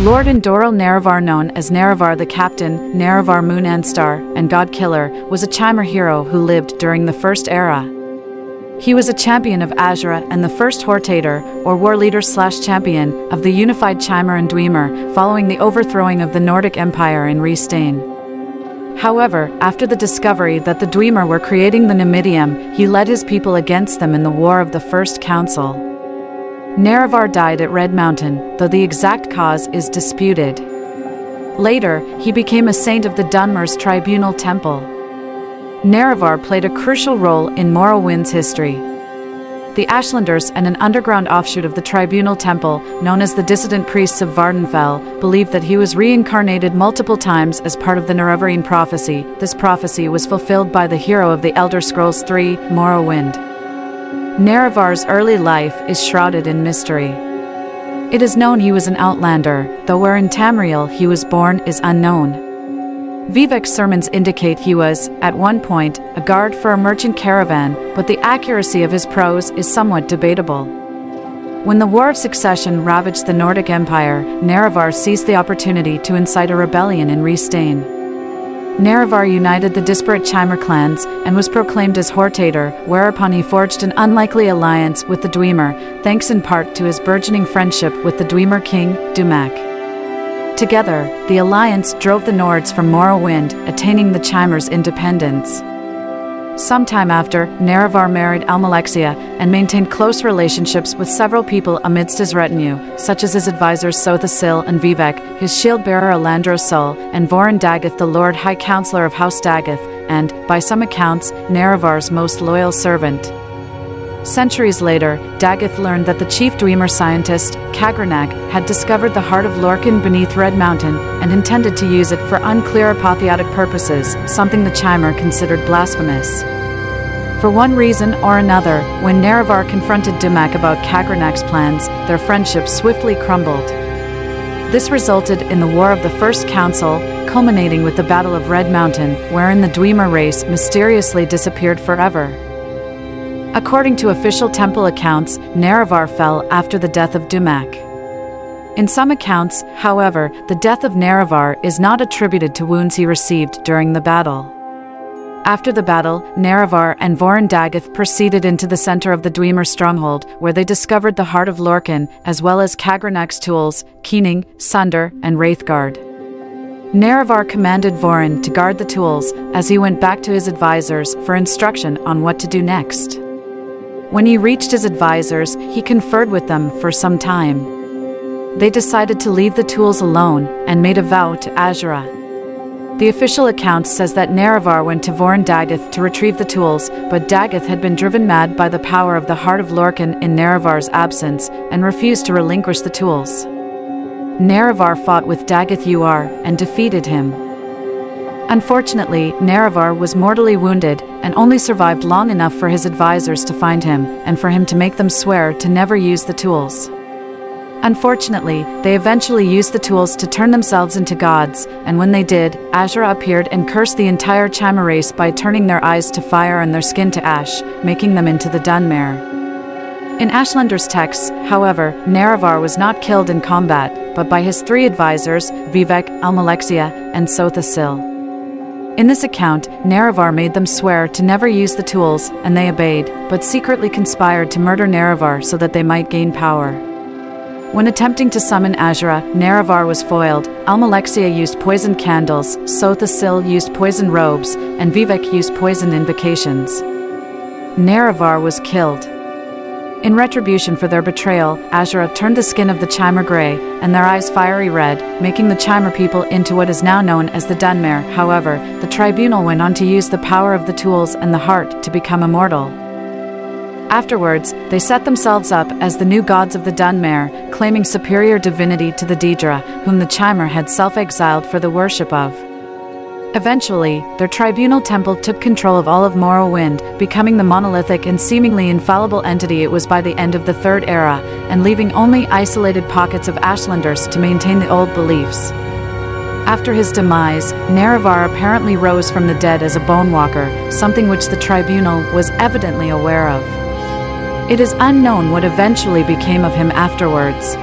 Lord Indoril Nerevar, known as Nerevar the Captain, Nerevar Moon and Star, and God Killer, was a Chimer hero who lived during the First Era. He was a champion of Azura and the first Hortator, or war leader/champion, of the unified Chimer and Dwemer, following the overthrowing of the Nordic Empire in Restein. However, after the discovery that the Dwemer were creating the Numidium, he led his people against them in the War of the First Council. Nerevar died at Red Mountain, though the exact cause is disputed. Later, he became a saint of the Dunmer's Tribunal Temple. Nerevar played a crucial role in Morrowind's history. The Ashlanders and an underground offshoot of the Tribunal Temple, known as the Dissident Priests of Vardenfell, believed that he was reincarnated multiple times as part of the Nerevarine prophecy. This prophecy was fulfilled by the hero of the Elder Scrolls III, Morrowind. Nerevar's early life is shrouded in mystery. It is known he was an outlander, though where in Tamriel he was born is unknown. Vivek's sermons indicate he was, at one point, a guard for a merchant caravan, but the accuracy of his prose is somewhat debatable. When the War of Succession ravaged the Nordic Empire, Nerevar seized the opportunity to incite a rebellion in Restein. Nerevar united the disparate Chimer clans and was proclaimed as Hortator, whereupon he forged an unlikely alliance with the Dwemer, thanks in part to his burgeoning friendship with the Dwemer king, Dumak. Together, the alliance drove the Nords from Morrowind, attaining the Chimer's independence. Sometime after, Nerevar married Almalexia and maintained close relationships with several people amidst his retinue, such as his advisors Sotha Sil and Vivek, his shield-bearer Alandro Sul, and Vorin Daggith, the Lord High Counselor of House Daggith, and, by some accounts, Nerevar's most loyal servant. Centuries later, Daggith learned that the chief Dwemer scientist, Kagranag, had discovered the heart of Lorkhan beneath Red Mountain and intended to use it for unclear apotheotic purposes, something the Chimer considered blasphemous. For one reason or another, when Nerevar confronted Dumak about Kagranag's plans, their friendship swiftly crumbled. This resulted in the War of the First Council, culminating with the Battle of Red Mountain, wherein the Dwemer race mysteriously disappeared forever. According to official temple accounts, Nerevar fell after the death of Dumak. In some accounts, however, the death of Nerevar is not attributed to wounds he received during the battle. After the battle, Nerevar and Vorin Daggith proceeded into the center of the Dwemer stronghold, where they discovered the heart of Lorkhan, as well as Kagranag's tools, Keening, Sunder, and Wraithguard. Nerevar commanded Vorin to guard the tools as he went back to his advisors for instruction on what to do next. When he reached his advisors, he conferred with them for some time. They decided to leave the tools alone and made a vow to Azura. The official account says that Nerevar went to Vorin Daggith to retrieve the tools, but Daggith had been driven mad by the power of the heart of Lorkhan in Nerevar's absence and refused to relinquish the tools. Nerevar fought with Daggith UR and defeated him. Unfortunately, Nerevar was mortally wounded and only survived long enough for his advisors to find him and for him to make them swear to never use the tools. Unfortunately, they eventually used the tools to turn themselves into gods, and when they did, Azura appeared and cursed the entire Chimer race by turning their eyes to fire and their skin to ash, making them into the Dunmer. In Ashlander's texts, however, Nerevar was not killed in combat, but by his three advisors, Vivek, Almalexia, and Sotha Sil. In this account, Nerevar made them swear to never use the tools, and they obeyed, but secretly conspired to murder Nerevar so that they might gain power. When attempting to summon Azura, Nerevar was foiled. Almalexia used poisoned candles, Sotha Sil used poisoned robes, and Vivek used poisoned invocations. Nerevar was killed. In retribution for their betrayal, Azura turned the skin of the Chimer grey, and their eyes fiery red, making the Chimer people into what is now known as the Dunmer. However, the tribunal went on to use the power of the tools and the heart to become immortal. Afterwards, they set themselves up as the new gods of the Dunmer, claiming superior divinity to the Daedra, whom the Chimer had self-exiled for the worship of. Eventually, their tribunal temple took control of all of Morrowind, becoming the monolithic and seemingly infallible entity it was by the end of the Third Era, and leaving only isolated pockets of Ashlanders to maintain the old beliefs. After his demise, Nerevar apparently rose from the dead as a bone walker, something which the tribunal was evidently aware of. It is unknown what eventually became of him afterwards.